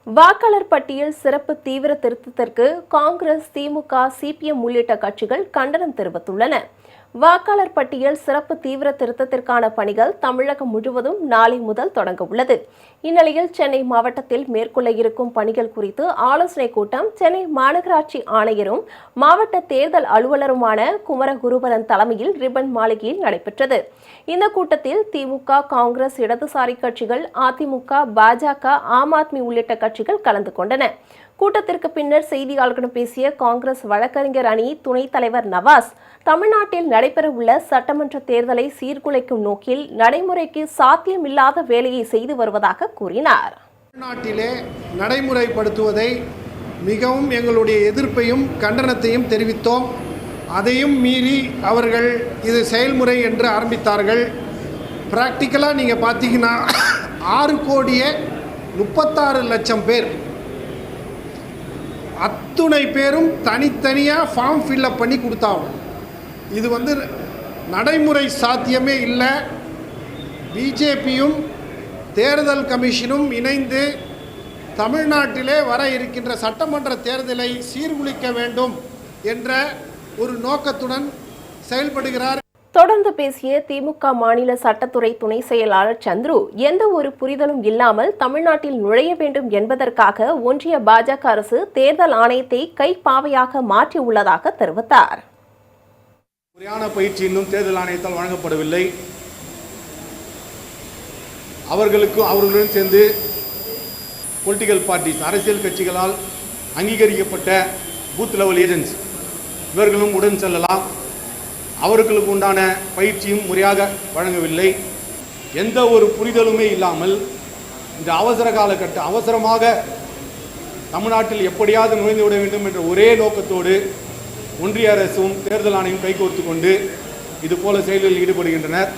வாக்காளர் பட்டியல் சிறப்பு தீவிர திருத்தத்திற்கு காங்கிரஸ், திமுக, சிபிஎம் உள்ளிட்ட கட்சிகள் கண்டனம் தெரிவித்துள்ளன. வாக்காளர் பட்டியல் சிறப்பு தீவிர திருத்தத்திற்கான பணிகள் தமிழகம் முழுவதும் நாளை முதல் தொடங்க உள்ளது. இந்நிலையில் சென்னை மாவட்டத்தில் மேற்கொள்ள இருக்கும் பணிகள் குறித்து ஆலோசனைக் கூட்டம் சென்னை மாநகராட்சி ஆணையரும் மாவட்ட தேர்தல் அலுவலருமான குமரகுருபரன் தலைமையில் ரிப்பன் மாளிகையில் நடைபெற்றது. இந்த கூட்டத்தில் திமுக, காங்கிரஸ், இடதுசாரி கட்சிகள், அதிமுக, பாஜக, ஆம் ஆத்மி உள்ளிட்ட கட்சிகள் கலந்து கொண்டன. கூட்டத்திற்கு பின்னர் செய்தியாளர்களிடம் பேசிய காங்கிரஸ் வழக்கறிஞர் அணி துணைத் தலைவர் நவாஸ், தமிழ்நாட்டில் நடைபெறவுள்ள சட்டமன்ற தேர்தலை சீர்குலைக்கும் நோக்கில் நடைமுறைக்கு சாத்தியமில்லாத வேலையை செய்து வருவதாக கூறினார். தமிழ்நாட்டிலே நடைமுறைப்படுத்துவதை மிகவும் எங்களுடைய எதிர்ப்பையும் கண்டனத்தையும் தெரிவித்தோம். அதையும் மீறி அவர்கள் இது செயல்முறை என்று ஆரம்பித்தார்கள். பிராக்டிக்கலாக நீங்கள் பார்த்தீங்கன்னா 6,36,00,000 பேர் அத்துணை பேரும் தனித்தனியாக ஃபார்ம் ஃபில்அப் பண்ணி கொடுத்தாங்க. இது நடைமுறை சாத்தியமே இல்லை. பிஜேபியும் தேர்தல் கமிஷனும் இணைந்து தமிழ்நாட்டிலே வர இருக்கின்ற சட்டமன்ற தேர்தலை சீர்குலைக்க வேண்டும் என்ற ஒரு நோக்கத்துடன் செயல்படுகிறார். தொடர்ந்து பேசிய திமுக மாநில சட்டத்துறை துணை செயலாளர் சந்துரு, எந்த ஒரு புரிதலும் இல்லாமல் தமிழ்நாட்டில் நுழைய வேண்டும் என்பதற்காக ஒன்றிய பாஜக அரசு தேர்தல் ஆணையத்தை கைப்பாவையாக மாற்றியுள்ளதாக தெரிவித்தார். முறையான பயிற்சி இன்னும் தேர்தல் ஆணையத்தால் வழங்கப்படவில்லை. அவர்களுடன் சேர்ந்து பொலிட்டிக்கல் பார்ட்டிஸ், அரசியல் கட்சிகளால் அங்கீகரிக்கப்பட்ட பூத் லெவல் ஏஜென்ட்ஸ் இவர்களும் உடன் செல்லலாம். அவர்களுக்கு உண்டான பயிற்சியும் முறையாக வழங்கவில்லை. எந்த ஒரு புரிதலுமே இல்லாமல் இந்த அவசரமாக தமிழ்நாட்டில் எப்படியாவது நுழைந்து விட வேண்டும் என்ற ஒரே நோக்கத்தோடு ஒன்றிய அரசும் தேர்தல் ஆணையம் கைகோர்த்து கொண்டு இதுபோல செயல்களில் ஈடுபடுகின்றனர்.